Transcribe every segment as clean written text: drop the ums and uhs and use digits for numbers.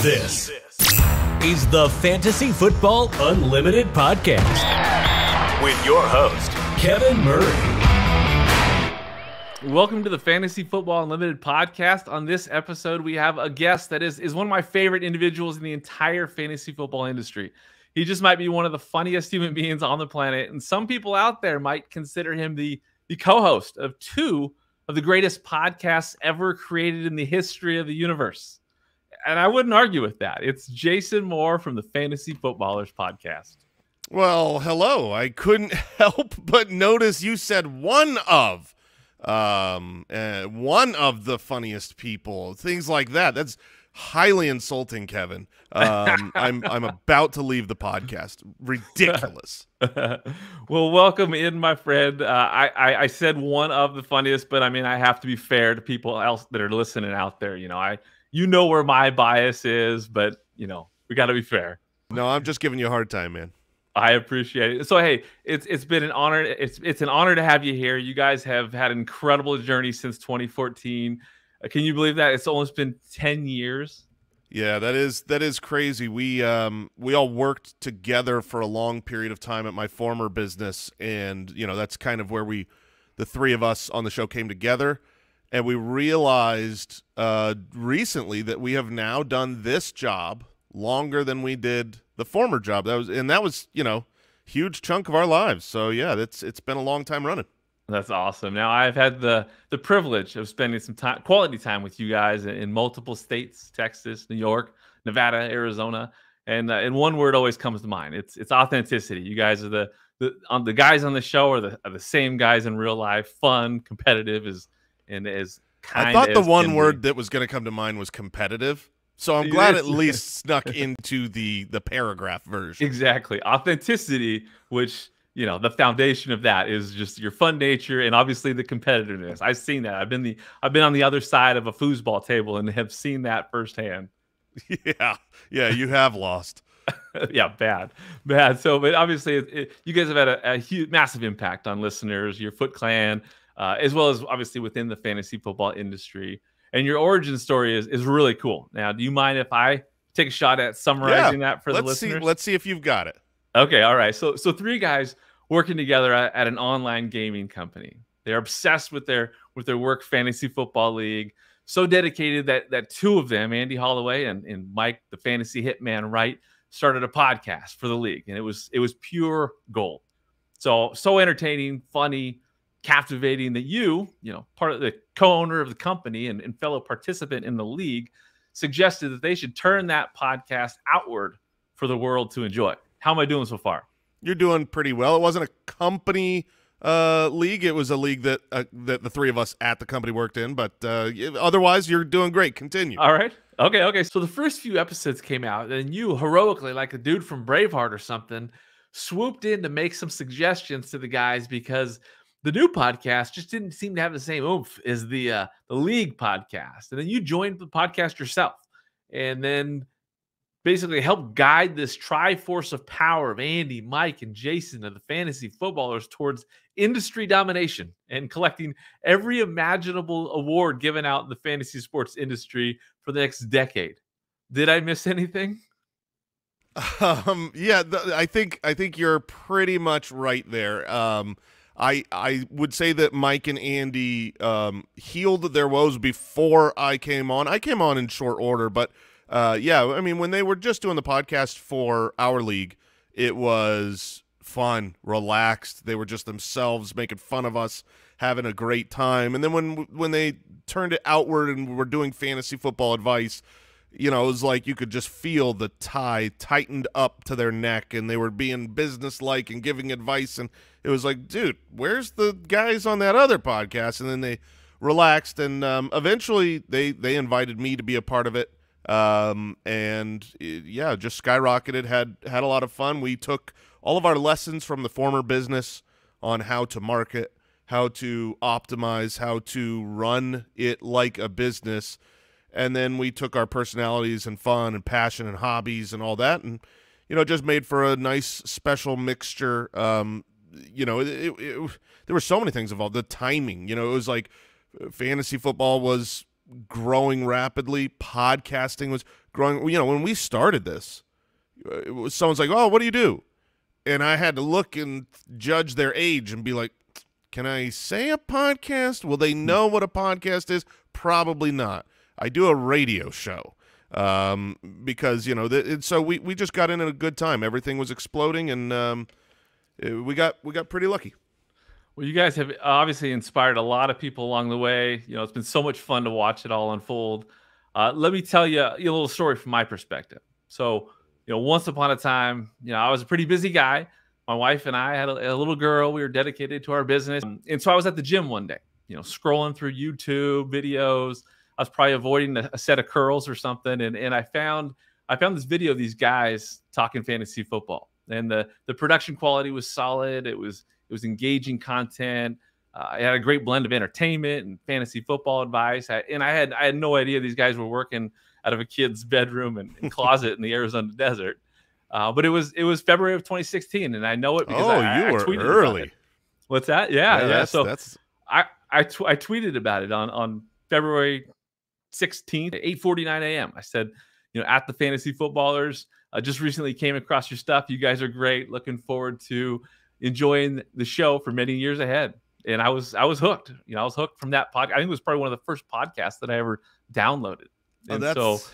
This is the Fantasy Football Unlimited podcast with your host, Kevin Murray. Welcome to the Fantasy Football Unlimited podcast. On this episode, we have a guest that is one of my favorite individuals in the entire fantasy football industry. He just might be one of the funniest human beings on the planet, and some people out there might consider him the co-host of two of the greatest podcasts ever created in the history of the universe. And I wouldn't argue with that. It's Jason Moore from the Fantasy Footballers podcast. Well, hello. I couldn't help but notice you said one of the funniest people. Things like that. That's highly insulting, Kevin. I'm about to leave the podcast. Ridiculous. Well, welcome in, my friend. I said one of the funniest, but I mean, I have to be fair to people else that are listening out there. You know where my bias is, but we got to be fair. No, I'm just giving you a hard time, man. I appreciate it. So, hey, it's been an honor. It's an honor to have you here. You guys have had an incredible journey since 2014. Can you believe that? It's almost been 10 years. Yeah, that is crazy. We all worked together for a long period of time at my former business, and that's kind of where the three of us on the show came together. And we realized recently that we have now done this job longer than we did the former job. That was huge chunk of our lives. So yeah, it's been a long time running. That's awesome. Now I've had the privilege of spending some quality time with you guys in multiple states: Texas, New York, Nevada, Arizona, and one word always comes to mind. It's authenticity. You guys are the guys on the show are the same guys in real life, fun, competitive, I thought the one word that was going to come to mind was competitive. So I'm glad at least snuck into the paragraph version. Exactly. Authenticity, which, the foundation of that is just your fun nature and obviously the competitiveness. I've seen that. I've been on the other side of a foosball table and have seen that firsthand. Yeah, you have lost. Yeah, bad. So, but obviously you guys have had a huge, massive impact on listeners, your Foot Clan, as well as obviously within the fantasy football industry. And your origin story is really cool. Now, do you mind if I take a shot at summarizing that for the listeners? Let's see if you've got it. Okay, all right. So three guys working together at an online gaming company. They're obsessed with their work fantasy football league. So dedicated that two of them, Andy Holloway and Mike, the fantasy hitman Wright, started a podcast for the league, and it was pure gold. So entertaining, funny, captivating that part of the co-owner of the company and fellow participant in the league, suggested that they should turn that podcast outward for the world to enjoy. How am I doing so far? You're doing pretty well. It wasn't a company league. It was a league that the three of us at the company worked in, but otherwise you're doing great. Continue. All right. Okay. So the first few episodes came out, and you heroically, like a dude from Braveheart or something, swooped in to make some suggestions to the guys because the new podcast just didn't seem to have the same oomph as the league podcast. And then you joined the podcast yourself and then basically helped guide this triforce of power of Andy, Mike, and Jason of the fantasy footballers towards industry domination and collecting every imaginable award given out in the fantasy sports industry for the next decade. Did I miss anything? Yeah, I think you're pretty much right there. I would say that Mike and Andy healed their woes before I came on. I came on in short order, but yeah, I mean, when they were just doing the podcast for our league, it was fun, relaxed. They were just themselves making fun of us, having a great time. And then when they turned it outward and were doing fantasy football advice, it was like you could just feel the tie tightened up to their neck, and they were being businesslike and giving advice. And it was like, dude, where's the guys on that other podcast? And then they relaxed, and eventually they invited me to be a part of it. And yeah, just skyrocketed, had a lot of fun. We took all of our lessons from the former business on how to market, how to optimize, how to run it like a business. And then we took our personalities and fun and passion and hobbies and all that, and it just made for a nice special mixture. There were so many things involved. The timing, it was like fantasy football was growing rapidly. Podcasting was growing. You know, when we started this, someone's like, "Oh, what do you do?" And I had to look and judge their age and be like, "Can I say a podcast? Will they know what a podcast is? Probably not. I do a radio show." Because, you know, so we just got in at a good time. Everything was exploding, and we got pretty lucky. Well, you guys have obviously inspired a lot of people along the way. You know, it's been so much fun to watch it all unfold. Let me tell you a little story from my perspective. So, you know, once upon a time, you know, I was a pretty busy guy. My wife and I had a little girl. We were dedicated to our business. And so I was at the gym one day, you know, scrolling through YouTube videos. I was probably avoiding a set of curls or something. And I found this video of these guys talking fantasy football. And the production quality was solid. It was engaging content. It had a great blend of entertainment and fantasy football advice. I had no idea these guys were working out of a kid's bedroom and closet in the Arizona desert. But it was February of 2016, and I know it because I tweeted early. About it. What's that? Yeah. So I tweeted about it on February 16th at 8:49 a.m. I said, you know, at the Fantasy Footballers, just recently came across your stuff. You guys are great. Looking forward to enjoying the show for many years ahead. And I was hooked. You know, I was hooked from that podcast. I think it was probably one of the first podcasts that I ever downloaded. And that's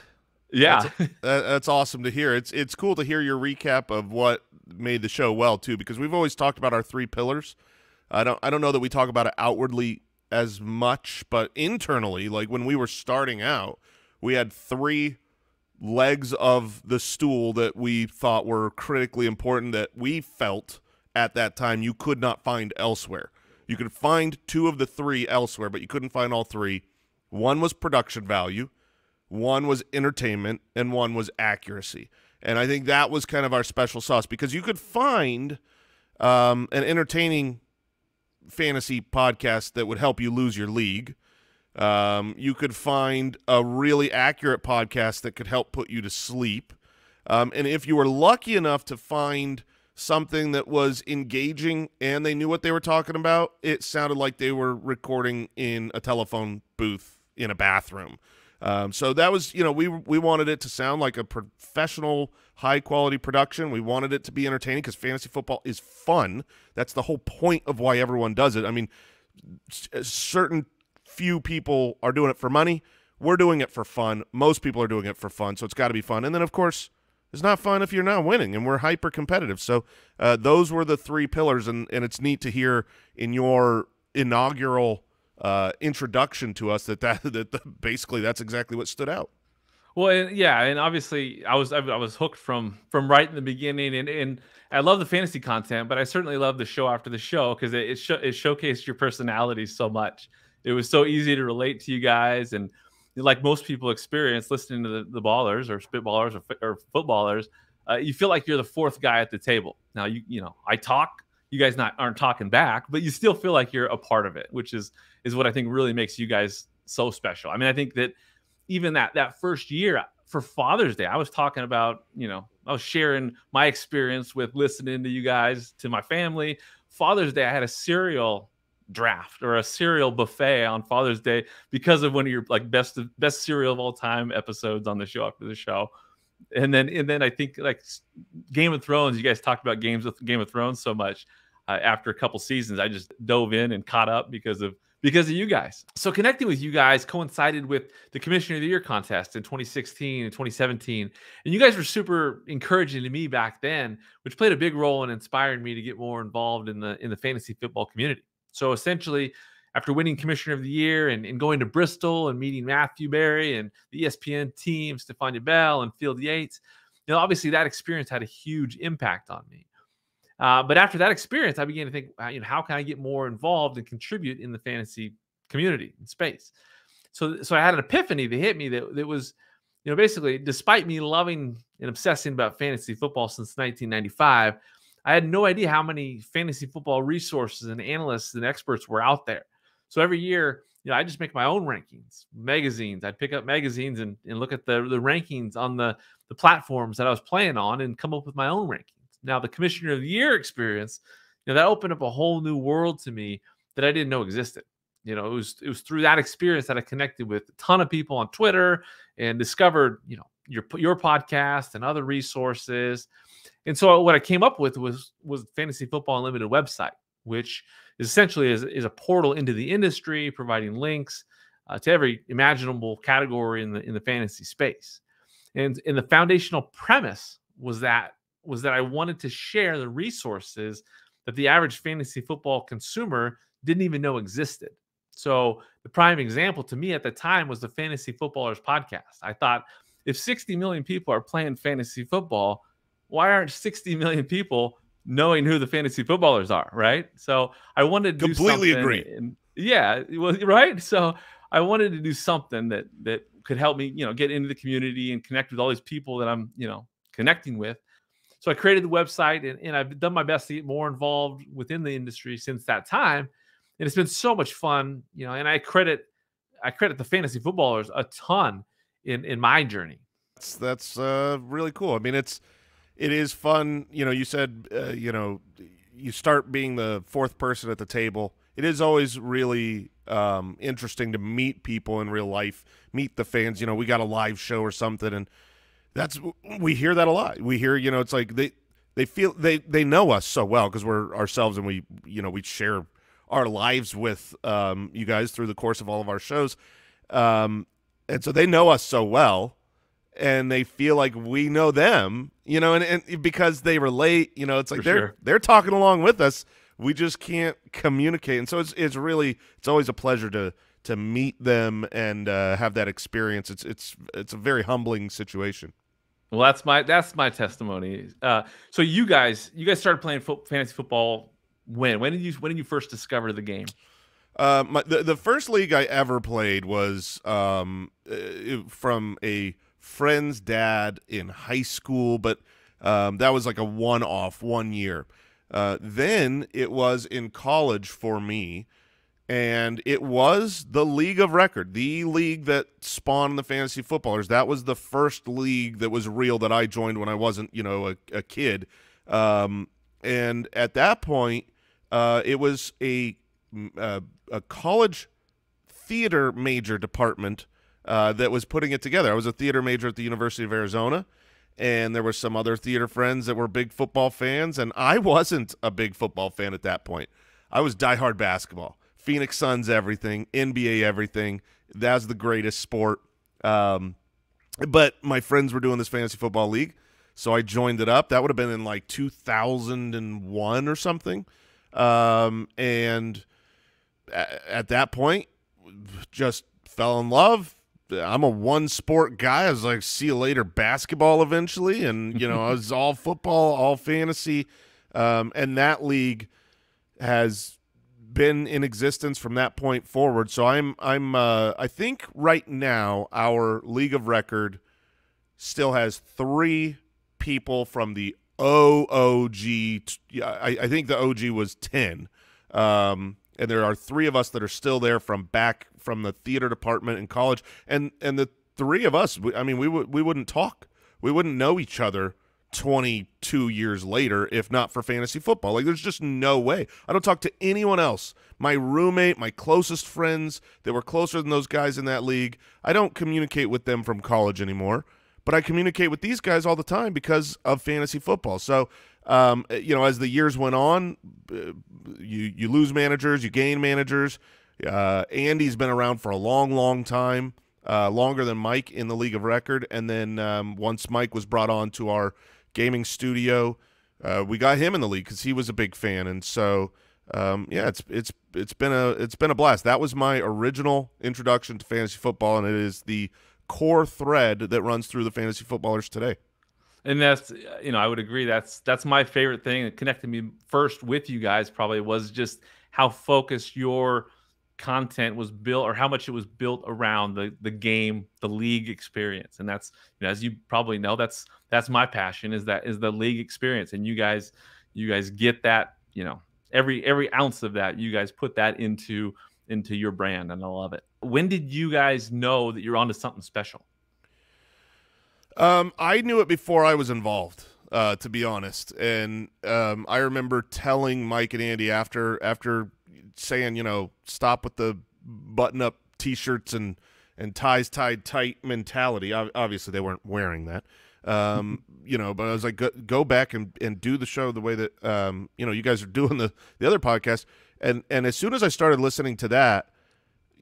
awesome to hear. It's cool to hear your recap of what made the show well too, because we've always talked about our 3 pillars. I don't know that we talk about it outwardly as much, but internally, like when we were starting out, we had 3 legs of the stool that we thought were critically important, that we felt at that time you could not find elsewhere. You could find 2 of the 3 elsewhere, but you couldn't find all 3. One was production value, one was entertainment, and one was accuracy. And I think that was kind of our special sauce, because you could find an entertaining fantasy podcast that would help you lose your league. You could find a really accurate podcast that could help put you to sleep. And if you were lucky enough to find something that was engaging and they knew what they were talking about, it sounded like they were recording in a telephone booth in a bathroom. So that was, you know, we wanted it to sound like a professional, high-quality production. We wanted it to be entertaining because fantasy football is fun. That's the whole point of why everyone does it. I mean, certain few people are doing it for money. We're doing it for fun. Most people are doing it for fun, so it's got to be fun. And then, of course, it's not fun if you're not winning, and we're hyper-competitive. So those were the 3 pillars, and it's neat to hear in your inaugural introduction to us that basically that's exactly what stood out. Well, and obviously I was hooked from right in the beginning, and I love the fantasy content, but I certainly love the show after the show because it showcased your personalities so much. It was so easy to relate to you guys, and like most people experience listening to the ballers or spitballers or footballers, you feel like you're the 4th guy at the table. Now you know I talk, you guys aren't talking back, but you still feel like you're a part of it, which is what I think really makes you guys so special. I mean, I think that even that first year for Father's Day, I was talking about, you know, I was sharing my experience with listening to you guys to my family. Father's Day, I had a cereal draft or a cereal buffet on Father's Day because of one of your like best cereal of all time episodes on the show after the show. And then I think like Game of Thrones, you guys talked about Game of Thrones so much. After a couple seasons, I just dove in and caught up because of you guys. So connecting with you guys coincided with the Commissioner of the Year contest in 2016 and 2017. And you guys were super encouraging to me back then, which played a big role in inspiring me to get more involved in the fantasy football community. So essentially, after winning Commissioner of the Year and going to Bristol and meeting Matthew Berry and the ESPN team, Stephania Bell and Field Yates, you know, obviously that experience had a huge impact on me. But after that experience, I began to think, you know, how can I get more involved and contribute in the fantasy community and space? So I had an epiphany that hit me that was, you know, basically, despite me loving and obsessing about fantasy football since 1995, I had no idea how many fantasy football resources and analysts and experts were out there. So every year, you know, I just make my own rankings, magazines. I'd pick up magazines and look at the rankings on the platforms that I was playing on and come up with my own rankings. Now, the Commissioner of the Year experience, you know, that opened up a whole new world to me that I didn't know existed. You know, it was through that experience that I connected with a ton of people on Twitter and discovered, you know, your podcast and other resources. And so what I came up with was Fantasy Football Unlimited website, which is essentially is a portal into the industry, providing links to every imaginable category in the fantasy space. And the foundational premise was that I wanted to share the resources that the average fantasy football consumer didn't even know existed. So the prime example to me at the time was the Fantasy Footballers podcast. I thought, if 60 million people are playing fantasy football, why aren't 60 million people knowing who the fantasy footballers are, right? So I wanted to completely do something. agree. Yeah, well, right. So I wanted to do something that could help me, you know, get into the community and connect with all these people that I'm, you know, connecting with. So I created the website, and I've done my best to get more involved within the industry since that time. And it's been so much fun, you know, and I credit the fantasy footballers a ton in my journey. That's really cool. I mean, it is fun. You know, you said, you know, you start being the fourth person at the table. It is always really interesting to meet people in real life, meet the fans. You know, we got a live show or something, and we hear that a lot. We hear, you know, it's like they feel they know us so well because we're ourselves, and we share our lives with you guys through the course of all of our shows, and so they know us so well, and they feel like we know them, you know, and because they relate, you know, it's like they're talking along with us. We just can't communicate, and so it's always a pleasure to meet them and have that experience. It's a very humbling situation. Well, that's my testimony. So you guys started playing fantasy football when? When did you first discover the game? The first league I ever played was from a friend's dad in high school, but that was like a one-off 1 year. Then it was in college for me, and it was the league of record, the league that spawned the fantasy footballers. That was the first league that was real that I joined when I wasn't, you know, a kid. And at that point, it was a college theater major department that was putting it together. I was a theater major at the University of Arizona, and there were some other theater friends that were big football fans, and I wasn't a big football fan at that point. I was diehard basketball. Phoenix Suns everything, NBA everything. That's the greatest sport. But my friends were doing this fantasy football league, so I joined it up. That would have been in like 2001 or something. And at that point, just fell in love. I'm a one-sport guy. I was like, see you later, basketball eventually. And, you know, I was all football, all fantasy. And that league has been in existence from that point forward. So I think right now our league of record still has 3 people from the OOG. I think the OG was 10. And there are 3 of us that are still there from back from the theater department in college. And the 3 of us, I mean, we wouldn't talk. We wouldn't know each other 22 years later if not for fantasy football. Like, there's just no way. I don't talk to anyone else. My roommate, my closest friends that were closer than those guys in that league, I don't communicate with them from college anymore, but I communicate with these guys all the time because of fantasy football. So, you know, as the years went on, you lose managers, you gain managers. Andy's been around for a long, long time, longer than Mike in the league of record. And then once Mike was brought on to our gaming studio, we got him in the league because he was a big fan. And so, yeah, it's been a blast. That was my original introduction to fantasy football, and it is the core thread that runs through the fantasy footballers today. And that's, you know, I would agree. That's my favorite thing. It connected me first with you guys probably was just how focused your content was built, or how much it was built around the game, the league experience. And that's, you know, as you probably know, that's my passion is the league experience. And you guys get that, you know, every ounce of that, you guys put that into your brand, and I love it. When did you guys know that you're onto something special? I knew it before I was involved, to be honest. And I remember telling Mike and Andy after saying, you know, stop with the button-up T-shirts and ties tied tight mentality. Obviously, they weren't wearing that. You know, but I was like, go back and do the show the way that, you know, you guys are doing the other podcast. And as soon as I started listening to that,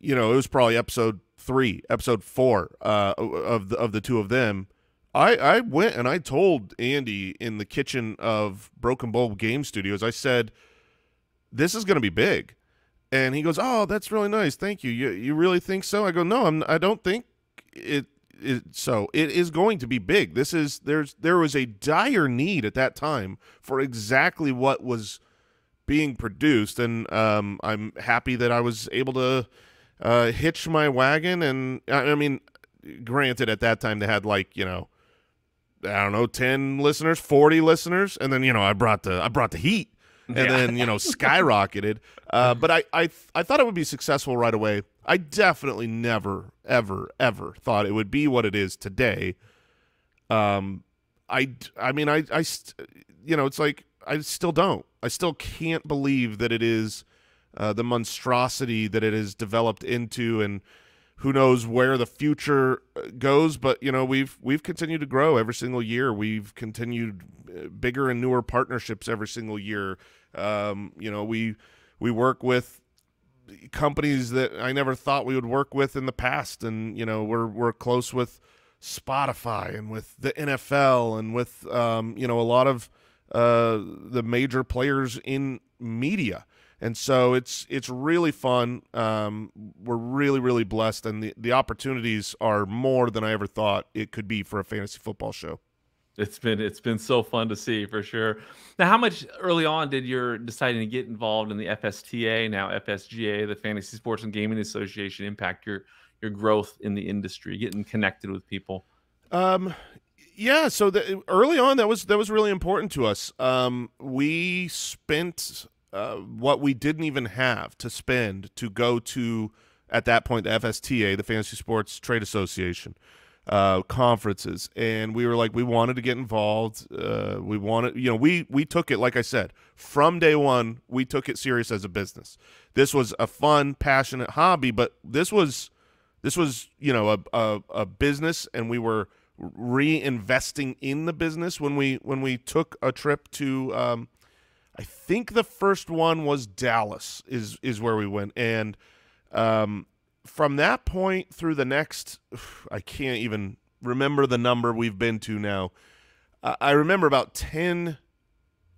you know, it was probably episode 4 of the two of them. I went and I told Andy in the kitchen of Broken Bowl Game Studios, I said, this is going to be big. And he goes, oh, that's really nice. Thank you. You really think so? I go, no, I don't think it so. It is going to be big. There was a dire need at that time for exactly what was being produced. And I'm happy that I was able to hitch my wagon. And I mean, granted, at that time they had, like, you know, I don't know, 10 listeners, 40 listeners. And then, you know, I brought the heat. And then, you know, skyrocketed. But I thought it would be successful right away. I definitely never, ever, ever thought it would be what it is today. I mean, you know, it's like, I still don't. I still can't believe that it is the monstrosity that it has developed into, and who knows where the future goes. But, you know, we've continued to grow every single year. We've continued bigger and newer partnerships every single year. You know, we work with companies that I never thought we would work with in the past, and, you know, we're close with Spotify and with the NFL and with you know, a lot of the major players in media. And so it's really fun. We're really, really blessed, and the opportunities are more than I ever thought it could be for a fantasy football show. It's been so fun to see, for sure. Now, how much early on did your deciding to get involved in the FSTA, now FSGA, the Fantasy Sports and Gaming Association, impact your growth in the industry, getting connected with people? Yeah, so early on, that was really important to us. We spent what we didn't even have to spend to go to, at that point, the FSTA, the Fantasy Sports Trade Association, conferences, and we were like, we wanted to get involved. We wanted, you know, we took it, like I said, from day one, we took it serious as a business. This was a fun, passionate hobby, but this was, you know, a business, and we were reinvesting in the business when we took a trip to, I think the first one was Dallas is where we went. And, from that point through the next, I can't even remember the number we've been to now. I remember about 10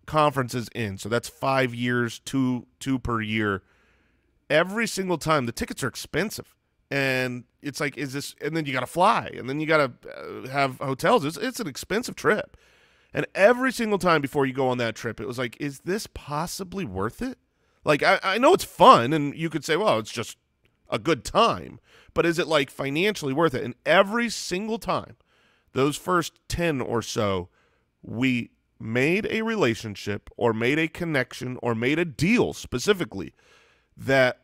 conferences in, so that's 5 years, two per year. Every single time, the tickets are expensive, and it's like, is this? And then you got to fly, and then you got to have hotels. It's an expensive trip, and every single time before you go on that trip, it was like, is this possibly worth it? Like, I know it's fun, and you could say, well, it's just a good time, but is it, like, financially worth it? And every single time, those first 10 or so, we made a relationship or made a connection or made a deal specifically that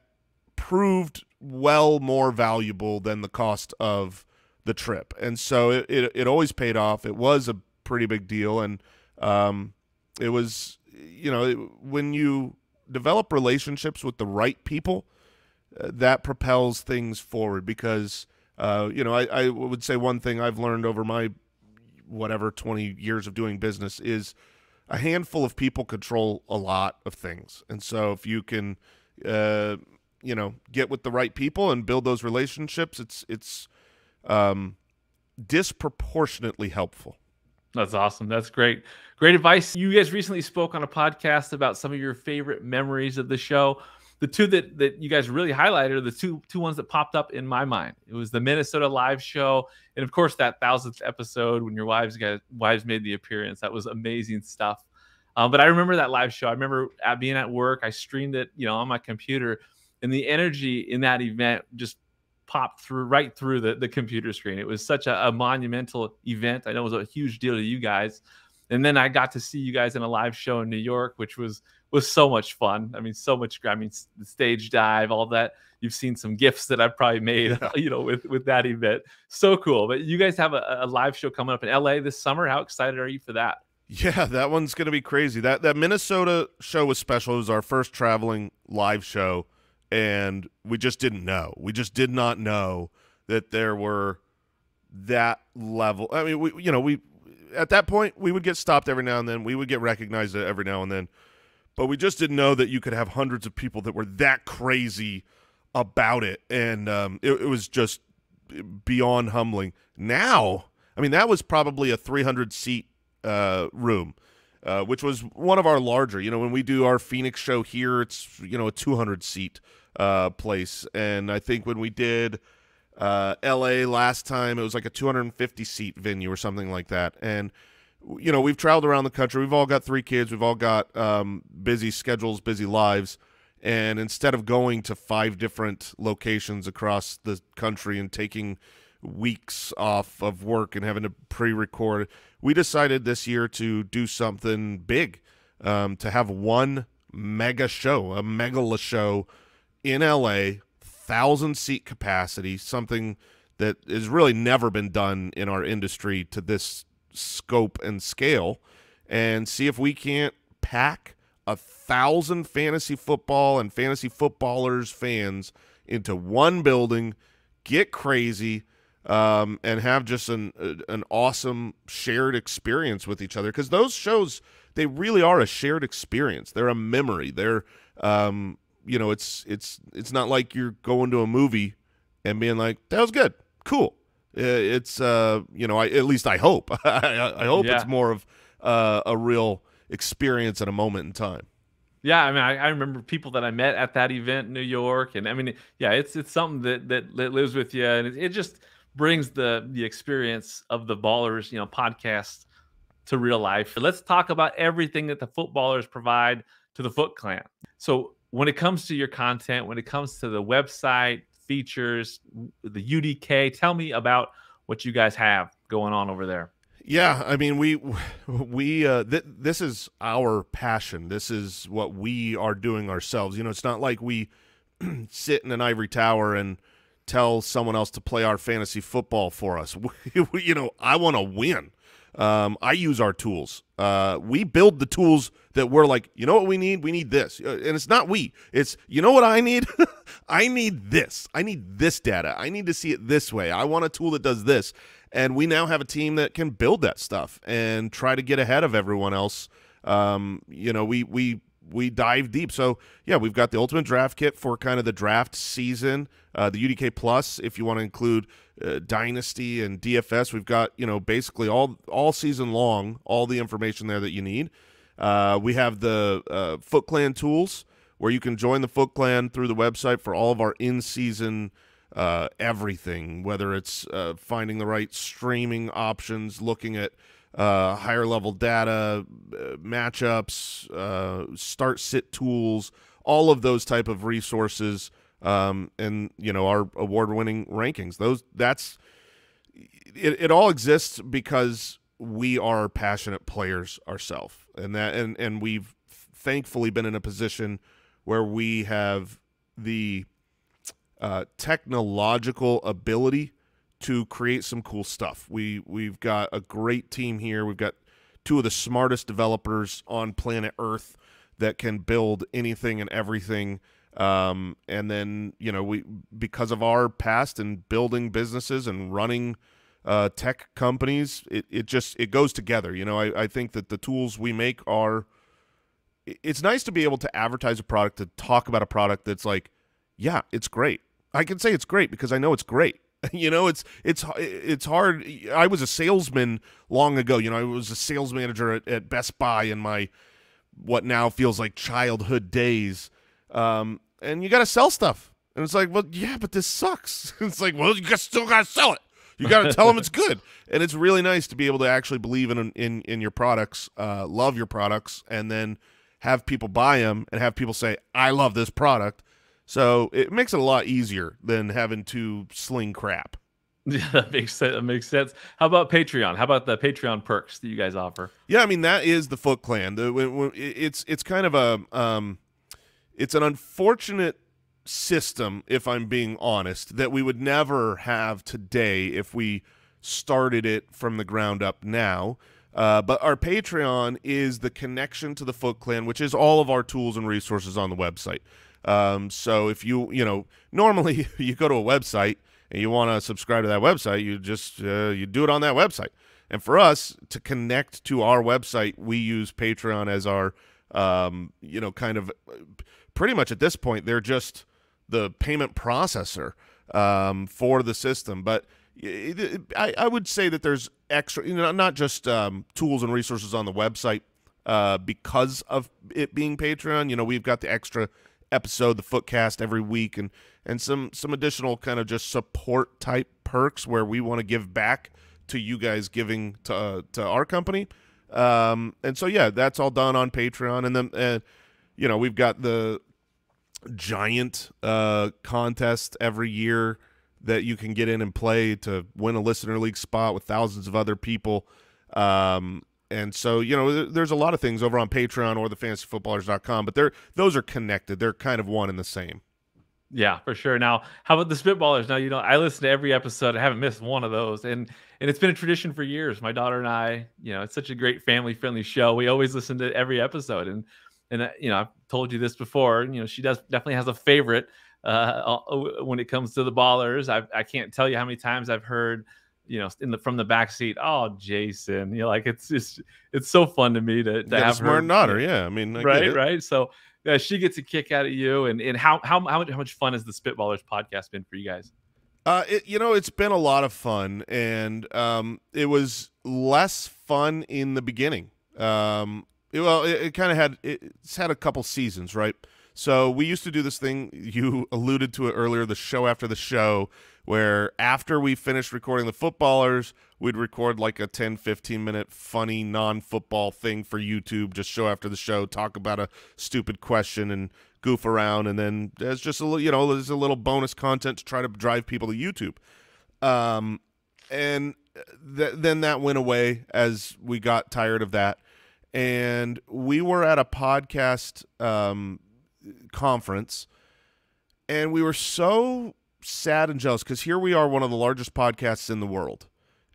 proved well more valuable than the cost of the trip. And so it always paid off. It was a pretty big deal. And it was, you know, when you develop relationships with the right people, that propels things forward, because, you know, I would say one thing I've learned over my 20 years of doing business is a handful of people control a lot of things. And so if you can, you know, get with the right people and build those relationships, it's disproportionately helpful. That's awesome. That's great. Great advice. You guys recently spoke on a podcast about some of your favorite memories of the show. The two that you guys really highlighted are the two ones that popped up in my mind. It was the Minnesota live show, and of course that 1000th episode when your wives made the appearance. That was amazing stuff. But I remember that live show. I remember being at work. I streamed it, you know, on my computer, and the energy in that event just popped right through the computer screen. It was such a monumental event. I know it was a huge deal to you guys. And then I got to see you guys in a live show in New York, which was so much fun. I mean, so much. I mean, the stage dive, all that. You've seen some GIFs that I've probably made, you know, with that event. So cool. But you guys have a live show coming up in LA this summer. How excited are you for that? Yeah, that one's going to be crazy. That Minnesota show was special. It was our first traveling live show. and we just didn't know. We just did not know that there were that level. I mean, we at that point, we would get stopped every now and then. We would get recognized every now and then. But we just didn't know that you could have hundreds of people that were that crazy about it. And it was just beyond humbling. Now, I mean, that was probably a 300-seat room, which was one of our larger. You know, when we do our Phoenix show here, it's, you know, a 200-seat place. And I think when we did L.A. last time, it was like a 250-seat venue or something like that. And, you know, we've traveled around the country. We've all got 3 kids. We've all got busy schedules, busy lives. And instead of going to 5 different locations across the country and taking weeks off of work and having to pre-record, we decided this year to do something big, to have one mega show, a megala show in L.A., 1,000-seat capacity, something that has really never been done in our industry to this scope and scale, and see if we can't pack 1,000 fantasy football and fantasy footballers fans into one building, get crazy, and have just an awesome shared experience with each other. Because those shows, they really are a shared experience. They're a memory. They're you know, it's not like you're going to a movie and being like, that was good, cool. It's you know, at least I hope. I hope it's more of a real experience at a moment in time. Yeah, I mean, I remember people that I met at that event in New York, and I mean, yeah, it's something that lives with you, and it just brings the experience of the Ballers, you know, podcast to real life. Let's talk about everything that the footballers provide to the Foot Clan. So when it comes to your content, when it comes to the website, features, the UDK, tell me about what you guys have going on over there. Yeah, I mean, this is our passion. This is what we are doing ourselves. You know, it's not like we sit in an ivory tower and tell someone else to play our fantasy football for us. You know, I want to win. I use our tools. We build the tools that we're like, you know what we need? We need this. And it's not we. It's, you know what I need? I need this. I need this data. I need to see it this way. I want a tool that does this. And we now have a team that can build that stuff and try to get ahead of everyone else. You know, we dive deep. So, yeah, we've got the Ultimate Draft Kit for kind of the draft season. The UDK Plus, if you want to include Dynasty and DFS, we've got, you know, basically all season long, all the information there that you need. We have the Foot Clan tools where you can join the Foot Clan through the website for all of our in-season everything, whether it's finding the right streaming options, looking at higher level data, matchups, start-sit tools, all of those type of resources, and, you know, our award-winning rankings. It all exists because we are passionate players ourselves, and we've thankfully been in a position where we have the technological ability to create some cool stuff. We've got a great team here. We've got 2 of the smartest developers on planet Earth that can build anything and everything. And then, you know, because of our past in building businesses and running tech companies, it goes together. You know, I think that the tools we make it's nice to be able to advertise a product, to talk about a product that's like, yeah, it's great. I can say it's great because I know it's great. You know, it's hard. I was a salesman long ago. You know, I was a sales manager at Best Buy in my what now feels like childhood days. And you got to sell stuff. And it's like, well, yeah, but this sucks. It's like, well, you still got to sell it. You got to tell them it's good. And it's really nice to be able to actually believe in your products, love your products, and then have people buy them and have people say, I love this product. So it makes it a lot easier than having to sling crap. Yeah, that makes sense. That makes sense. How about Patreon? How about the Patreon perks that you guys offer? Yeah, I mean, that is the Foot Clan. It's kind of it's an unfortunate system, if I'm being honest, that we would never have today if we started it from the ground up now. But our Patreon is the connection to the Foot Clan, which is all of our tools and resources on the website. So if normally you go to a website and you want to subscribe to that website, you just you do it on that website. And for us to connect to our website, we use Patreon as our kind of pretty much at this point they're just the payment processor for the system. But I would say that there's extra, not just tools and resources on the website because of it being Patreon. We've got the extra episode, the Footcast every week, and some additional kind of just support type perks where we want to give back to you guys giving to our company. And so, yeah, that's all done on Patreon. And then, we've got the giant contest every year that you can get in and play to win a Listener League spot with thousands of other people. And so, there's a lot of things over on Patreon or thefantasyfootballers.com, but those are connected. They're kind of one and the same. Yeah, for sure. Now, how about the Spitballers? Now, I listen to every episode. I haven't missed one of those. And it's been a tradition for years. My daughter and I, it's such a great family-friendly show. We always listen to every episode. And I've told you this before, she definitely has a favorite when it comes to the Ballers. I can't tell you how many times I've heard, from the back seat, "Oh, Jason," it's so fun to me to have a smart her, daughter. Yeah. I mean, I get it. Right. So she gets a kick out of you. And how much fun has the Spitballers podcast been for you guys? It's been a lot of fun, and it was less fun in the beginning. It kind of it's had a couple seasons, right? So we used to do this thing, you alluded to it earlier, the show after the show, where after we finished recording the Footballers, we'd record like a 10, 15-minute funny non-football thing for YouTube, just show after the show, talk about a stupid question and goof around, and then there's just a little, there's a little bonus content to try to drive people to YouTube. And then that went away as we got tired of that. And we were at a podcast conference, and we were so sad and jealous because here we are, one of the largest podcasts in the world,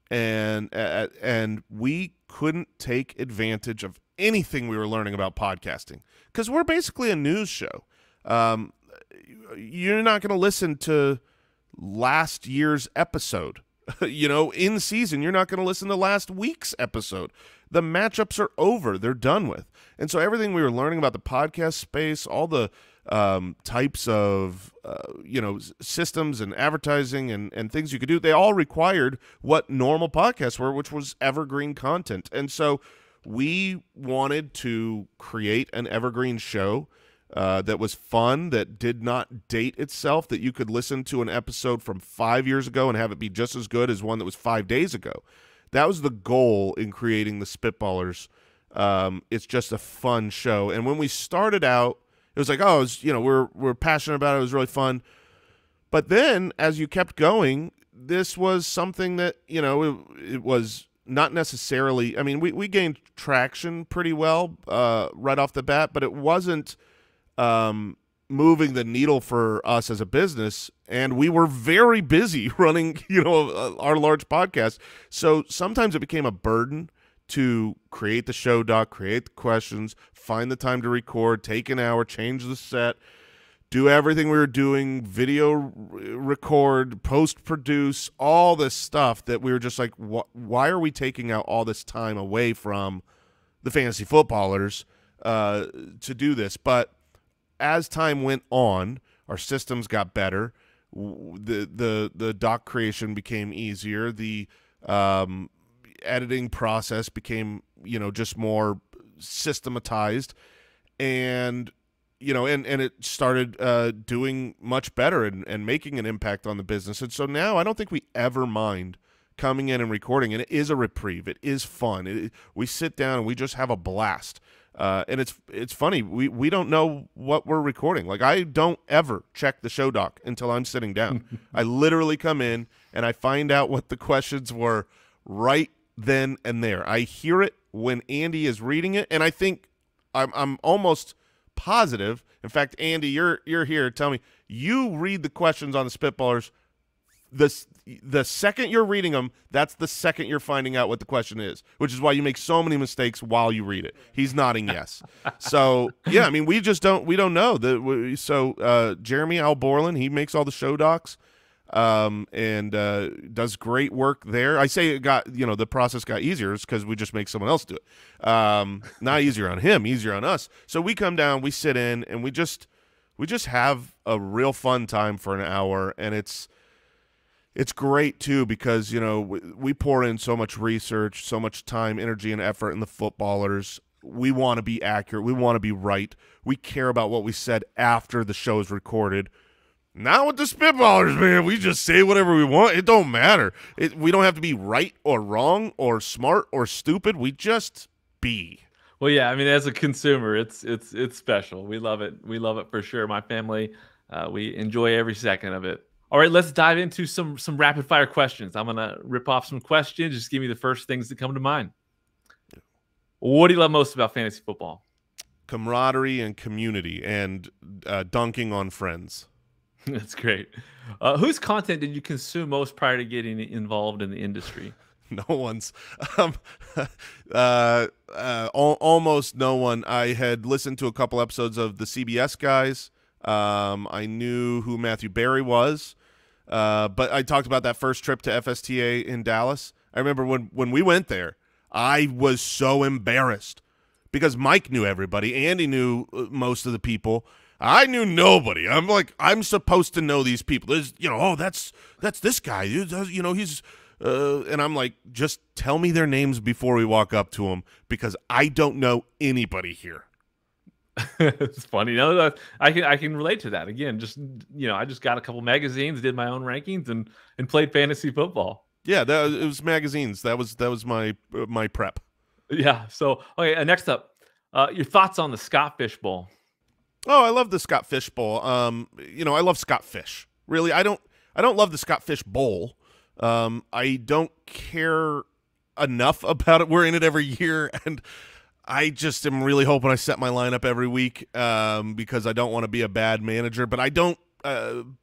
and we couldn't take advantage of anything we were learning about podcasting because we're basically a news show. You're not going to listen to last year's episode. In season, you're not going to listen to last week's episode. The matchups are over. They're done with. And so everything we were learning about the podcast space, all the types of, systems and advertising and things you could do, they all required what normal podcasts were, which was evergreen content. And so we wanted to create an evergreen show that was fun, that did not date itself, that you could listen to an episode from 5 years ago and have it be just as good as one that was 5 days ago. That was the goal in creating the Spitballers. It's just a fun show. And when we started out, it was like, we're passionate about it. It was really fun. But then as you kept going, this was something that, it was not necessarily, I mean, we gained traction pretty well right off the bat, but it wasn't moving the needle for us as a business, and we were very busy running, our large podcast. So sometimes it became a burden to create the show doc, create the questions, find the time to record, take an hour, change the set, do everything we were doing, video record, post-produce, all this stuff that we were just like, why are we taking out all this time away from the fantasy footballers to do this? But as time went on, our systems got better. The doc creation became easier. The editing process became, just more systematized, and it started doing much better and making an impact on the business. And so now I don't think we ever mind coming in and recording, and it is a reprieve. It is fun. We sit down and we just have a blast. And it's funny. We don't know what we're recording. Like, I don't ever check the show doc until I'm sitting down. I literally come in and I find out what the questions were right then and there. I hear it when Andy is reading it, and I think I'm almost positive. In fact, Andy, you're here. Tell me, you read the questions on the Spitballers the second you're reading them, that's the second you're finding out what the question is, which is why you make so many mistakes while you read it. He's nodding yes. So yeah, I mean, we don't know. Jeremy Al Borland, he makes all the show docs, and does great work there. I say it got, the process got easier because we just make someone else do it. Not easier on him, easier on us. So we come down, we sit in, and we just have a real fun time for an hour, and it's great too because we pour in so much research, so much time, energy, and effort in the footballers. We want to be accurate. We want to be right. We care about what we said after the show is recorded. Not with the spitballers, man. We just say whatever we want. It don't matter. We don't have to be right or wrong or smart or stupid. We just be. Well, yeah. I mean, as a consumer, it's special. We love it. We love it for sure. My family, we enjoy every second of it. All right, let's dive into some rapid fire questions. I'm gonna rip off some questions. Just give me the first things that come to mind. What do you love most about fantasy football? Camaraderie and community, and dunking on friends. That's great. Whose content did you consume most prior to getting involved in the industry? No one's. Almost no one. I had listened to a couple episodes of the CBS guys. I knew who Matthew Berry was, but I talked about that first trip to FSTA in Dallas. I remember when we went there, I was so embarrassed because Mike knew everybody. Andy knew most of the people. I knew nobody. I'm like, I'm supposed to know these people. There's, that's this guy. He's, and I'm like, just tell me their names before we walk up to them because I don't know anybody here. It's funny. No, I can relate to that. Again, just I just got a couple magazines, did my own rankings, and played fantasy football. Yeah, it was magazines. That was my prep. Yeah. So okay, next up, your thoughts on the Scott Fish Bowl? Oh, I love the Scott Fish Bowl. I love Scott Fish. Really, I don't love the Scott Fish Bowl. I don't care enough about it. We're in it every year, and I just am really hoping I set my lineup every week because I don't want to be a bad manager, but I don't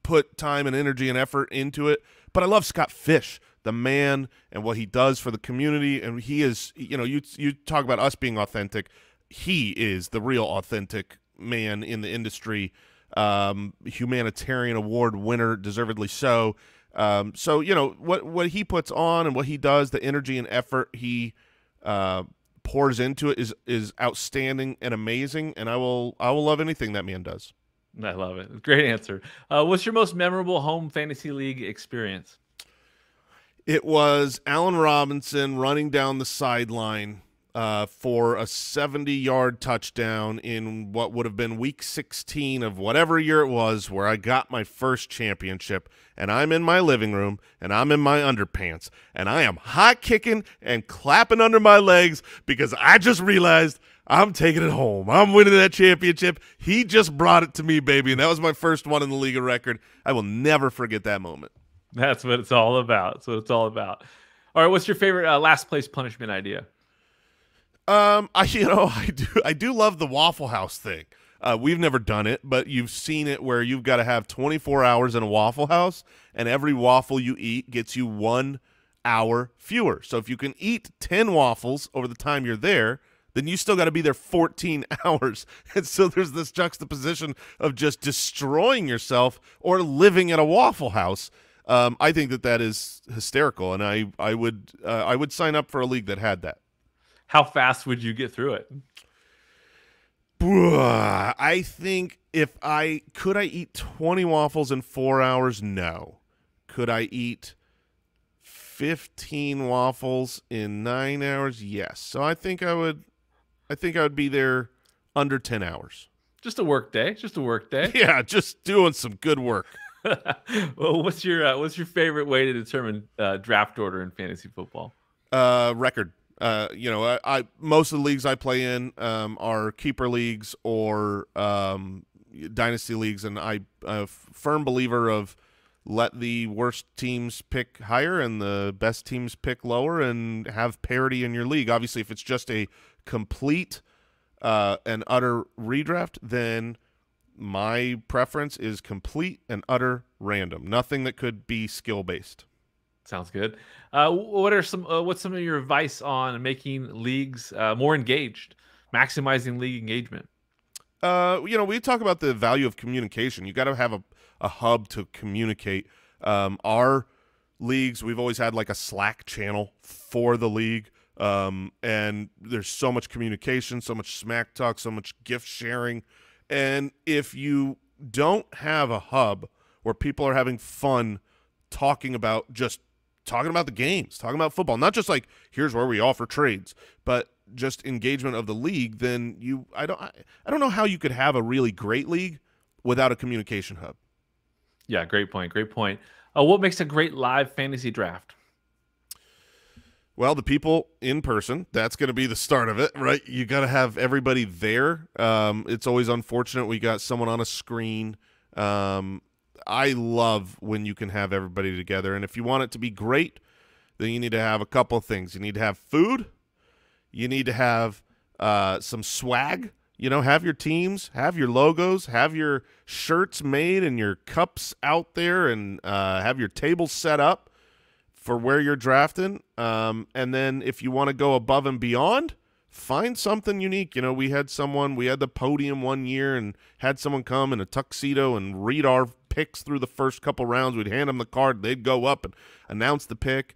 put time and energy and effort into it. But I love Scott Fish, the man, and what he does for the community. And he is, you talk about us being authentic. He is the real authentic man in the industry, humanitarian award winner, deservedly so. What he puts on and what he does, the energy and effort he pours into it is outstanding and amazing, and I will love anything that man does. I love it. Great answer. What's your most memorable home fantasy league experience? It was Allen Robinson running down the sideline for a 70-yard touchdown in what would have been week 16 of whatever year it was, where I got my first championship, and I'm in my living room, and I'm in my underpants, and I am hot kicking and clapping under my legs because I just realized I'm taking it home. I'm winning that championship. He just brought it to me, baby, and that was my first one in the league of record. I will never forget that moment. That's what it's all about. That's what it's all about. All right, what's your favorite last place punishment idea? I do love the Waffle House thing. We've never done it, but you've seen it where you've got to have 24 hours in a Waffle House, and every waffle you eat gets you 1 hour fewer. So if you can eat 10 waffles over the time you're there, then you still got to be there 14 hours. And so there's this juxtaposition of just destroying yourself or living at a Waffle House. I think that is hysterical, and I would sign up for a league that had that. How fast would you get through it? I think could I eat 20 waffles in 4 hours? No. Could I eat 15 waffles in 9 hours? Yes. So I think I would be there under 10 hours. Just a work day. Yeah, just doing some good work. Well, what's your favorite way to determine draft order in fantasy football? Record. I most of the leagues I play in are keeper leagues or dynasty leagues, and I'm a firm believer of let the worst teams pick higher and the best teams pick lower and have parity in your league. Obviously, if it's just a complete and utter redraft, then my preference is complete and utter random. Nothing that could be skill-based. Sounds good. What's some of your advice on making leagues more engaged, maximizing league engagement? We talk about the value of communication. You got to have a hub to communicate. Our leagues, we've always had like a Slack channel for the league, and there's so much communication, so much smack talk, so much gift sharing. And if you don't have a hub where people are having fun talking about the games, talking about football, not just like here's where we offer trades, but just engagement of the league, then I don't know how you could have a really great league without a communication hub. Yeah, great point. Great point. What makes a great live fantasy draft? Well, the people in person, that's going to be the start of it, right? You got to have everybody there. It's always unfortunate we got someone on a screen. I love when you can have everybody together. And if you want it to be great, then you need to have a couple of things. You need to have food. You need to have some swag. Have your teams, have your logos, have your shirts made and your cups out there, and have your table set up for where you're drafting. And then if you want to go above and beyond, find something unique. We had the podium one year and had someone come in a tuxedo and read our picks through the first couple rounds. We'd hand them the card. They'd go up and announce the pick.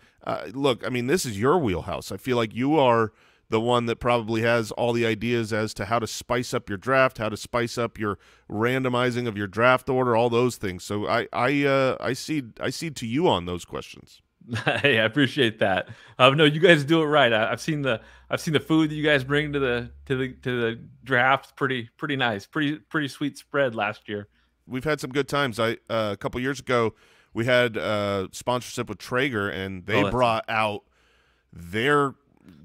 Look, this is your wheelhouse. I feel like you are the one that probably has all the ideas as to how to spice up your draft, how to spice up your randomizing of your draft order, all those things. So I cede to you on those questions. Hey, I appreciate that. No, you guys do it right. I've seen the food that you guys bring to the draft. Pretty nice. Pretty sweet spread last year. We've had some good times. A couple years ago, we had sponsorship with Traeger, and they brought out their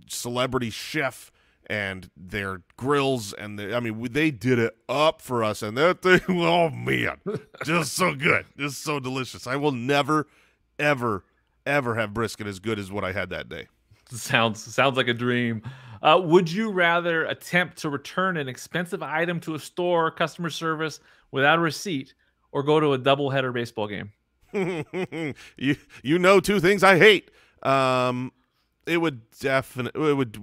celebrity chef and their grills, and they did it up for us, and that thing, oh man, just so good, just so delicious. I will never, ever have brisket as good as what I had that day. Sounds like a dream. Would you rather attempt to return an expensive item to a store or customer service without a receipt, or go to a doubleheader baseball game? you know two things I hate. It would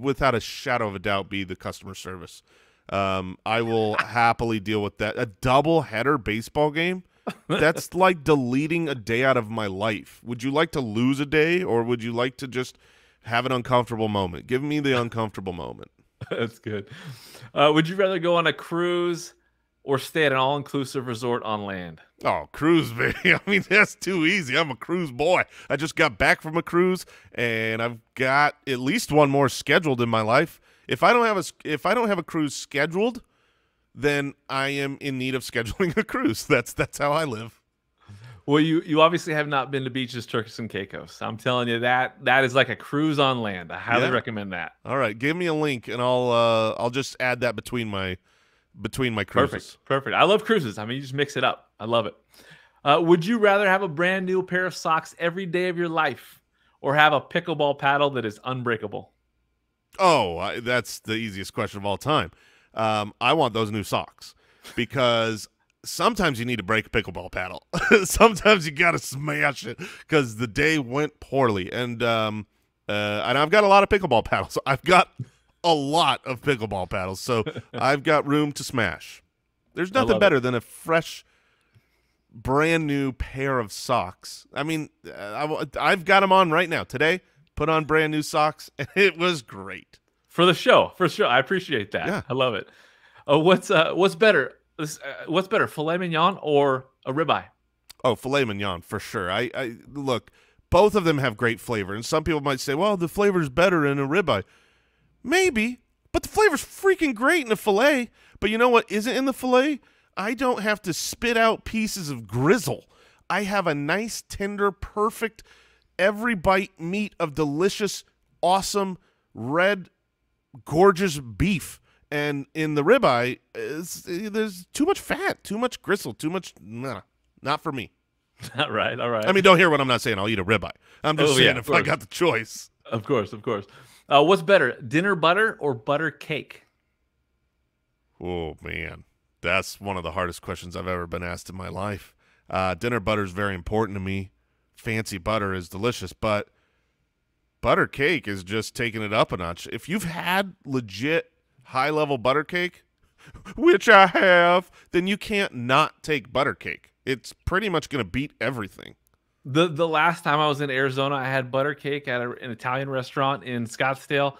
without a shadow of a doubt be the customer service. I will happily deal with that. A doubleheader baseball game? That's like deleting a day out of my life. Would you like to lose a day, or would you like to just have an uncomfortable moment? Give me the uncomfortable moment. That's good. Would you rather go on a cruise or stay at an all-inclusive resort on land? Oh, cruise, baby. That's too easy. I'm a cruise boy. I just got back from a cruise, and I've got at least one more scheduled in my life. If I don't have a cruise scheduled, then I am in need of scheduling a cruise. That's how I live. Well, you obviously have not been to beaches, Turks and Caicos. I'm telling you that is like a cruise on land. I highly recommend that. All right, give me a link, and I'll just add that between my cruises. Perfect. I love cruises. You just mix it up. I love it. Would you rather have a brand new pair of socks every day of your life, or have a pickleball paddle that is unbreakable? Oh, that's the easiest question of all time. I want those new socks, because sometimes you need to break a pickleball paddle. Sometimes you got to smash it because the day went poorly. And I've got a lot of pickleball paddles. I've got a lot of pickleball paddles, so I've got room to smash. There's nothing better than a fresh, brand new pair of socks. I've got them on right now. Today, put on brand new socks, and it was great. For the show, for sure. I appreciate that. Yeah. I love it. What's better? What's better, filet mignon or a ribeye? Oh, filet mignon for sure. I look, both of them have great flavor, and some people might say, well, the flavor's better in a ribeye. Maybe, but the flavor's freaking great in a filet. But you know what isn't in the filet? I don't have to spit out pieces of grizzle. I have a nice, tender, perfect, every bite meat of delicious, awesome, red, gorgeous beef. And in the ribeye, there's too much fat, too much gristle, too much. Nah, not for me. All right. Don't hear what I'm not saying. I'll eat a ribeye. I'm just saying if I got the choice. Of course. What's better, dinner butter or butter cake? Oh, man. That's one of the hardest questions I've ever been asked in my life. Dinner butter is very important to me. Fancy butter is delicious, but butter cake is just taking it up a notch. If you've had legit high-level butter cake, which I have, then you can't not take butter cake. It's pretty much going to beat everything. The last time I was in Arizona, I had butter cake at an Italian restaurant in Scottsdale,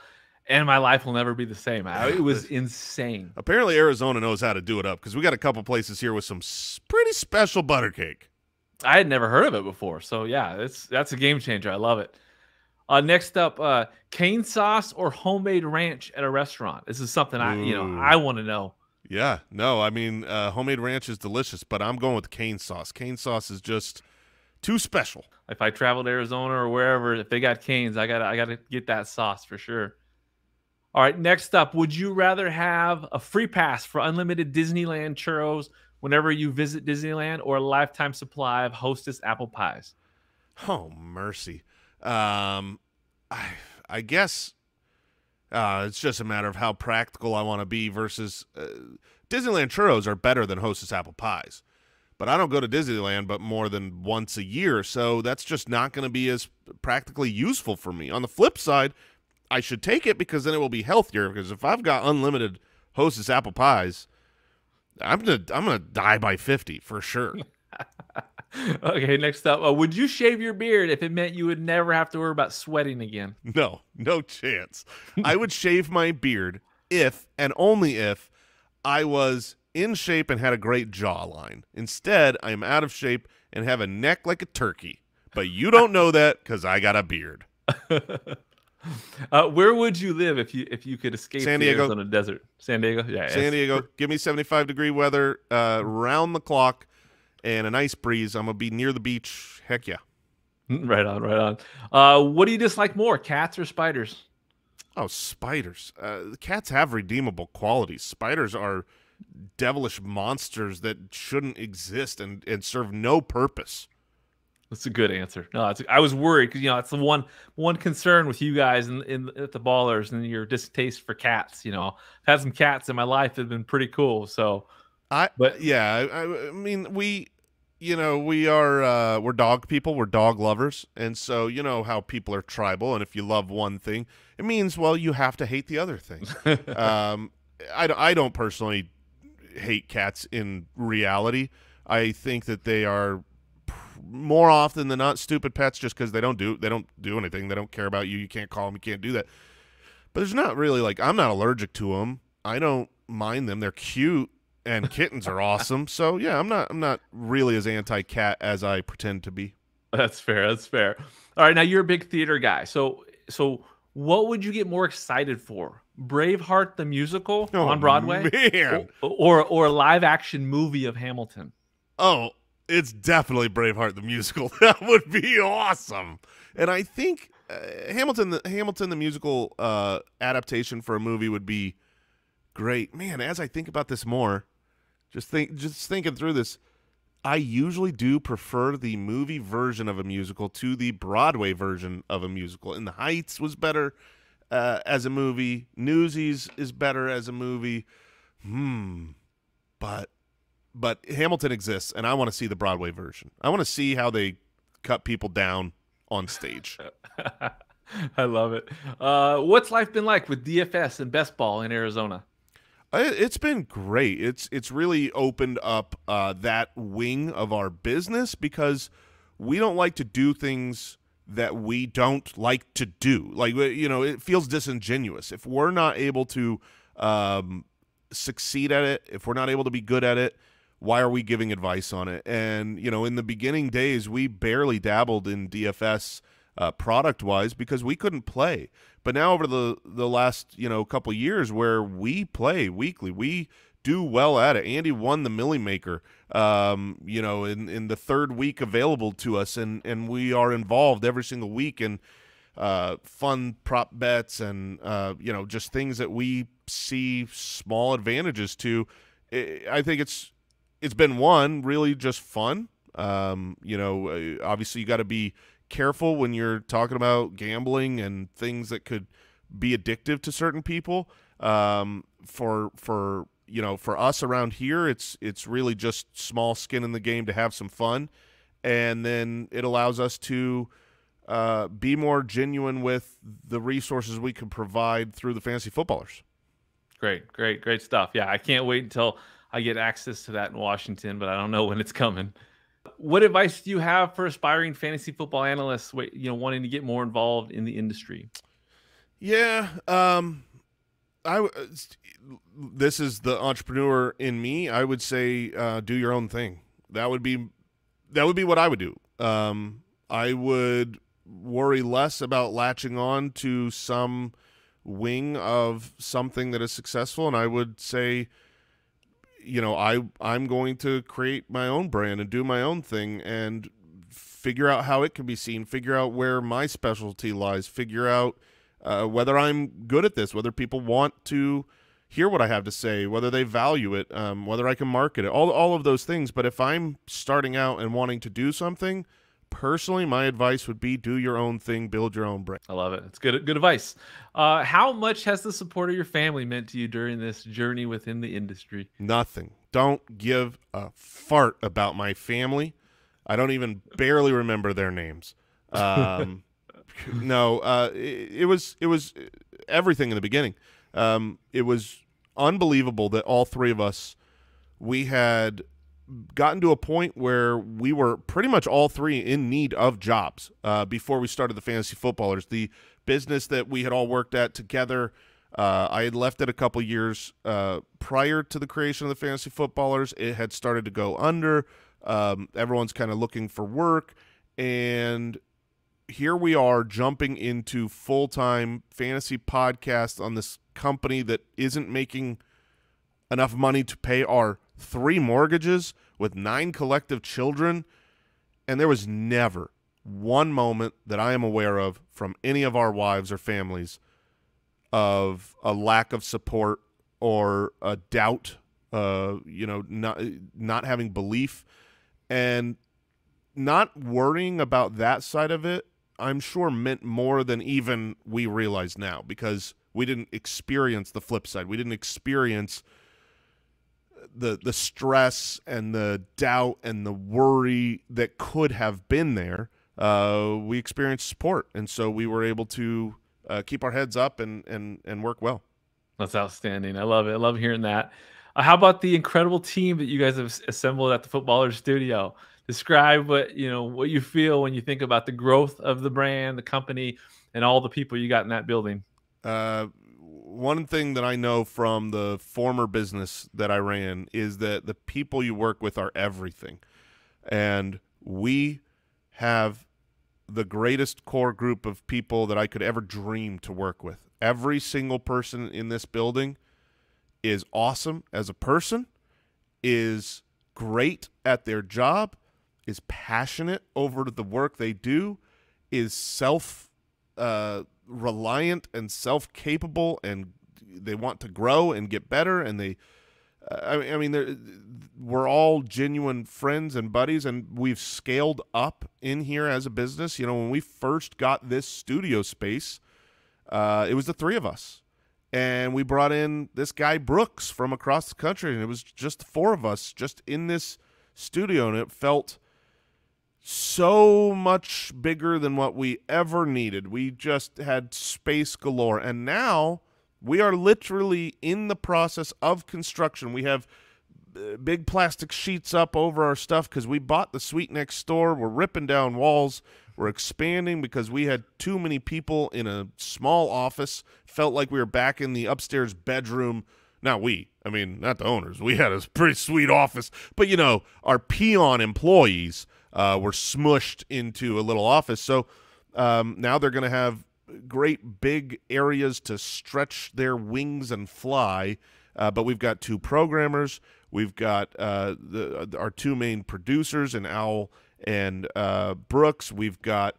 and my life will never be the same. It was insane. Apparently Arizona knows how to do it up, because we got a couple places here with some pretty special butter cake. I had never heard of it before, so yeah, that's a game changer. I love it. Next up, cane sauce or homemade ranch at a restaurant. This is something I want to know. Yeah, no, I mean, homemade ranch is delicious, but I'm going with cane sauce. Cane sauce is just too special. If I travel to Arizona or wherever, if they got canes, I gotta get that sauce for sure. All right, next up, would you rather have a free pass for unlimited Disneyland churros whenever you visit Disneyland, or a lifetime supply of Hostess apple pies? Oh, mercy. I guess it's just a matter of how practical I want to be versus Disneyland churros are better than Hostess apple pies. But I don't go to Disneyland but more than once a year, so that's just not going to be as practically useful for me. On the flip side, I should take it because then it will be healthier, because if I've got unlimited Hostess apple pies, I'm gonna die by 50 for sure. Okay, next up, would you shave your beard if it meant you would never have to worry about sweating again? No chance. I would shave my beard if and only if I was in shape and had a great jawline. Instead, I am out of shape and have a neck like a turkey. But you don't know that because I got a beard. Where would you live if you could escape San the Diego. Arizona desert? San Diego? Yeah. San Diego. Give me 75-degree weather round the clock and a nice breeze. I'm going to be near the beach. Heck yeah. Right on, right on. What do you dislike more, cats or spiders? Oh, spiders. Cats have redeemable qualities. Spiders are devilish monsters that shouldn't exist and serve no purpose. That's a good answer. No, I was worried because that's the one concern with you guys at the Ballers and your distaste for cats. I've had some cats in my life that have been pretty cool. So, I mean we're dog people, we're dog lovers, and so you know how people are tribal, and if you love one thing, it means you have to hate the other thing. I don't personally hate cats in reality. I think that they are more often than not stupid pets just because they don't do anything. They don't care about you. You can't call them. You can't do that. But there's not really I'm not allergic to them. I don't mind them. They're cute, and kittens are awesome. So yeah, I'm not really as anti-cat as I pretend to be. That's fair. That's fair. All right, now you're a big theater guy. So what would you get more excited for? Braveheart the musical on Broadway, man, or a live action movie of Hamilton? Oh, it's definitely Braveheart the musical. That would be awesome. And I think Hamilton the musical adaptation for a movie would be great. Man, as I think about this more, just thinking through this, I usually do prefer the movie version of a musical to the Broadway version of a musical. In the Heights was better as a movie. Newsies is better as a movie. But Hamilton exists, and I want to see the Broadway version. I want to see how they cut people down on stage. I love it. What's life been like with DFS and Best Ball in Arizona? It's been great. It's really opened up that wing of our business because we don't like to do things that we don't like to do. It feels disingenuous. If we're not able to succeed at it, if we're not able to be good at it, why are we giving advice on it? And, in the beginning days, we barely dabbled in DFS product-wise because we couldn't play. But now over the last, couple years where we play weekly, we do well at it. Andy won the Millie Maker, in the third week available to us, and we are involved every single week in fun prop bets and, just things that we see small advantages to. I think it's been really just fun. Obviously you got to be careful when you're talking about gambling and things that could be addictive to certain people. For for us around here, it's really just small skin in the game to have some fun, and then it allows us to be more genuine with the resources we can provide through the fantasy footballers. Great stuff. Yeah, I can't wait until I get access to that in Washington, but I don't know when it's coming. What advice do you have for aspiring fantasy football analysts, wanting to get more involved in the industry? Yeah, this is the entrepreneur in me. I would say do your own thing. That would be what I would do. I would worry less about latching on to some wing of something that is successful, and I would say, I'm going to create my own brand and do my own thing and figure out how it can be seen, figure out where my specialty lies, figure out whether I'm good at this, whether people want to hear what I have to say, whether they value it, whether I can market it, all of those things. But if I'm starting out and wanting to do something, personally, my advice would be do your own thing, build your own brand. I love it. It's good advice. How much has the support of your family meant to you during this journey within the industry? Nothing. Don't give a fart about my family. I don't even barely remember their names. No, it was everything in the beginning. It was unbelievable that all three of us, we had gotten to a point where we were pretty much all three in need of jobs before we started the Fantasy Footballers. The business that we had all worked at together, I had left it a couple years prior to the creation of the Fantasy Footballers. It had started to go under. Everyone's kind of looking for work, and here we are jumping into full-time fantasy podcasts on this company that isn't making enough money to pay our 3 mortgages with 9 collective children, and there was never one moment that I am aware of from any of our wives or families of a lack of support or a doubt, not having belief, and not worrying about that side of it, I'm sure meant more than even we realize now, because we didn't experience the flip side. We didn't experience the stress and the doubt and the worry that could have been there. We experienced support, and so we were able to keep our heads up and work well. That's outstanding. I love it. I love hearing that. How about the incredible team that you guys have assembled at the Footballer Studio? Describe what you feel when you think about the growth of the brand, the company, and all the people you got in that building. One thing that I know from the former business that I ran is that the people you work with are everything. And we have the greatest core group of people that I could ever dream to work with. Every single person in this building is awesome as a person, is great at their job, is passionate over the work they do, is self-reliant and self-capable, and they want to grow and get better, and they we're all genuine friends and buddies, and we've scaled up in here as a business. When we first got this studio space, it was the 3 of us, and we brought in this guy Brooks from across the country, and it was just the 4 of us just in this studio, and it felt so much bigger than what we ever needed. We just had space galore, and now we are literally in the process of construction. We have big plastic sheets up over our stuff because we bought the suite next door. We're ripping down walls. We're expanding because we had too many people in a small office. Felt like we were back in the upstairs bedroom. Not the owners. We had a pretty sweet office. But, our peon employees were smushed into a little office. So now they're going to have great big areas to stretch their wings and fly. But we've got 2 programmers. We've got our 2 main producers, in Owl and Brooks. We've got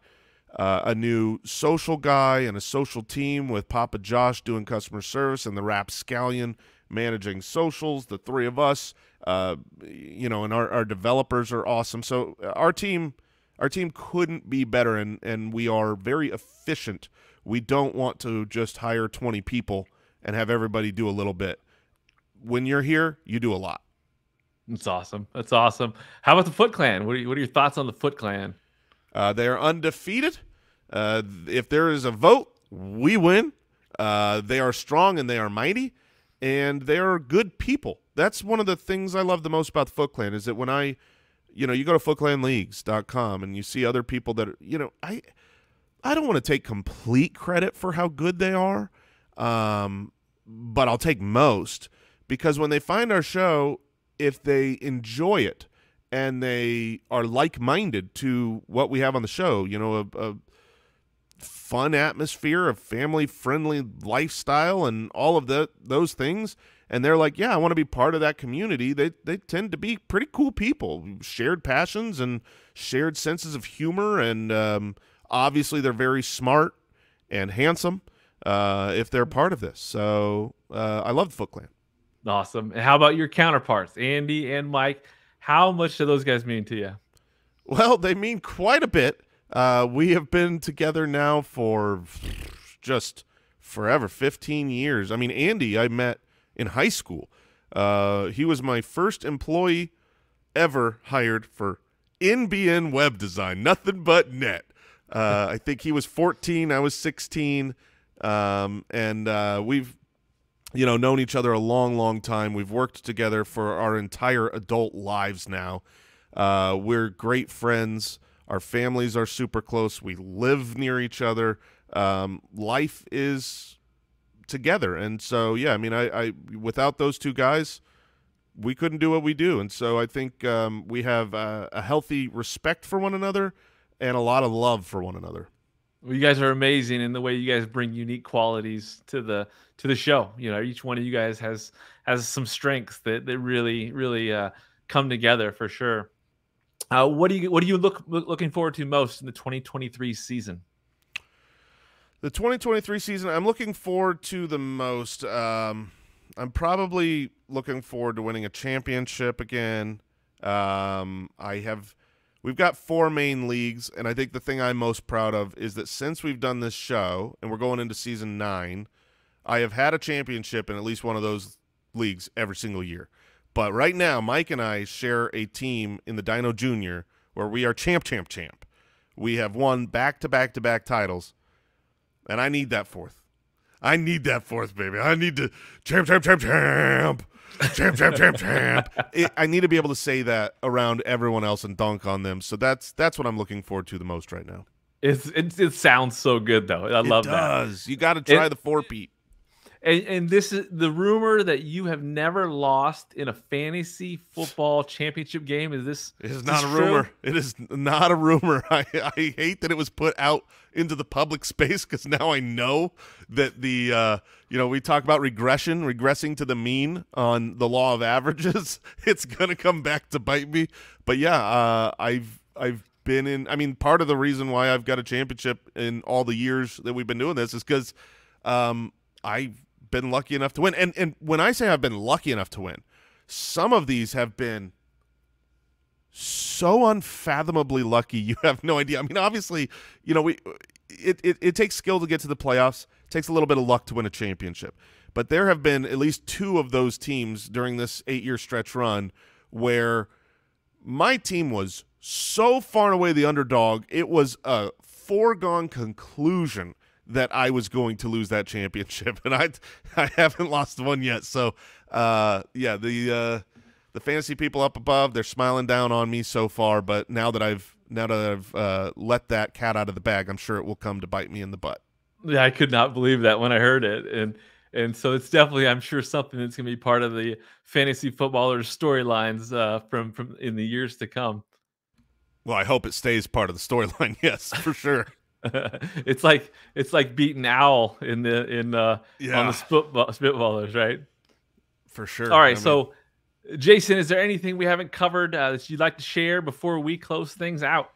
a new social guy and a social team with Papa Josh doing customer service and the Rapscallion managing socials, the 3 of us, and our developers are awesome. So our team couldn't be better, and we are very efficient. We don't want to just hire 20 people and have everybody do a little bit. when you're here, you do a lot. That's awesome. That's awesome. How about the Foot Clan? What are your thoughts on the Foot Clan? They are undefeated. If there is a vote, we win. They are strong and they are mighty, and they are good people. That's one of the things I love the most about the Foot Clan is that when you go to footclanleagues.com and you see other people that, I don't want to take complete credit for how good they are, but I'll take most, because when they find our show, if they enjoy it and they are like-minded to what we have on the show, a fun atmosphere, a family-friendly lifestyle, and all of those things, and they're like, yeah, I want to be part of that community, they tend to be pretty cool people, shared passions and shared senses of humor, and obviously they're very smart and handsome if they're part of this. So I love the Foot Clan. Awesome. And how about your counterparts, Andy and Mike? How much do those guys mean to you? Well, they mean quite a bit. We have been together now for just forever, 15 years. I mean, Andy I met in high school. He was my first employee ever hired for NBN web design, nothing but net. I think he was 14, I was 16, and we've known each other a long, long time. We've worked together for our entire adult lives now. We're great friends. Our families are super close. We live near each other. Life is together. And so, yeah, I mean, I without those two guys, we couldn't do what we do. And so I think we have a healthy respect for one another and a lot of love for one another. Well, you guys are amazing in the way you guys bring unique qualities to the show. Each one of you guys has some strengths that really come together for sure. What are you looking forward to most in the 2023 season? The 2023 season, I'm looking forward to the most. I'm probably looking forward to winning a championship again. We've got 4 main leagues, and I think the thing I'm most proud of is that since we've done this show, and we're going into season 9, I have had a championship in at least one of those leagues every single year. But right now, Mike and I share a team in the Dino Junior where we are champ. We have won back-to-back-to-back titles, and I need that 4th. I need that 4th, baby. I need to champ. I need to be able to say that around everyone else and dunk on them. So that's what I'm looking forward to the most right now. It sounds so good though. I love that. It does. You got to try the 4-peat. And this is the rumor that you have never lost in a fantasy football championship game. Is this? It is not a rumor. It is not a rumor. I hate that it was put out into the public space because now I know that we talk about regressing to the mean on the law of averages. It's gonna come back to bite me. But yeah, I've been in. I mean, part of the reason why I've got a championship in all the years that we've been doing this is because I've been lucky enough to win. And when I say I've been lucky enough to win, some of these have been so unfathomably lucky you have no idea. I mean, obviously, it takes skill to get to the playoffs. It takes a little bit of luck to win a championship. But there have been at least 2 of those teams during this 8-year stretch run where my team was so far and away the underdog, it was a foregone conclusion that I was going to lose that championship, and I haven't lost one yet. So, yeah, the fantasy people up above, they're smiling down on me so far. But now that I've let that cat out of the bag, I'm sure it will come to bite me in the butt. Yeah, I could not believe that when I heard it, and so it's definitely, I'm sure, something that's going to be part of the fantasy footballers' storylines from in the years to come. Well, I hope it stays part of the storyline. Yes, for sure. It's like beating Owl on the Spitballers, right? For sure. All right, so Jason, is there anything we haven't covered that you'd like to share before we close things out?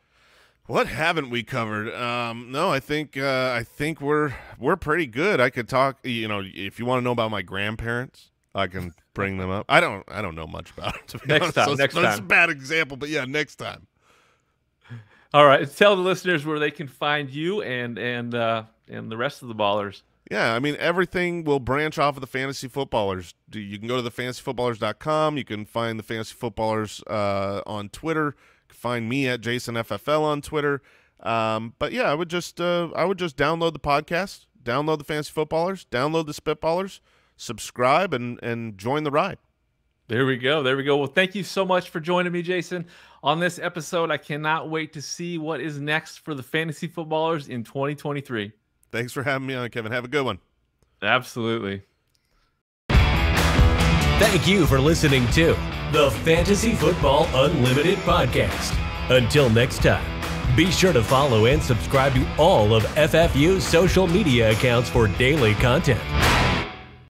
What haven't we covered? No, I think we're pretty good. I could talk. If you want to know about my grandparents, I can bring them up. I don't know much about them, to be honest. Next time. That's a bad example, but yeah, next time. All right, tell the listeners where they can find you and the rest of the ballers. Yeah, I mean, everything will branch off of the Fantasy Footballers. You can go to thefantasyfootballers.com. You can find the Fantasy Footballers on Twitter. You can find me at JasonFFL on Twitter. But yeah, I would just download the podcast, download the Fantasy Footballers, download the Spitballers, subscribe, and join the ride. There we go. There we go. Well, thank you so much for joining me, Jason, on this episode. I cannot wait to see what is next for the Fantasy Footballers in 2023. Thanks for having me on, Kevin. Have a good one. Absolutely. Thank you for listening to the Fantasy Football Unlimited podcast. Until next time, be sure to follow and subscribe to all of FFU's social media accounts for daily content.